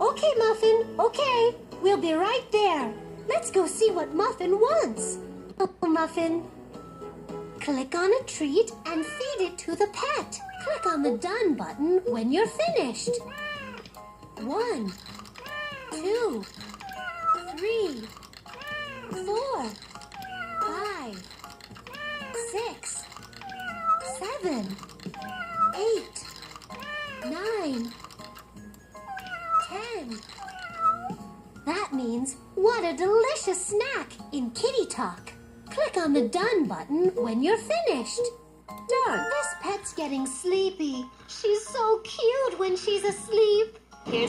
Okay, Muffin, okay. We'll be right there. Let's go see what Muffin wants. Oh, Muffin. Click on a treat and feed it to the pet. Click on the Done button when you're finished. 1, 2, 3, 4, 5, 6, 7, 8, 9, 10. That means, what a delicious snack in Kitty Talk. Click on the Done button when you're finished. Done. This pet's getting sleepy. She's so cute when she's asleep. Here's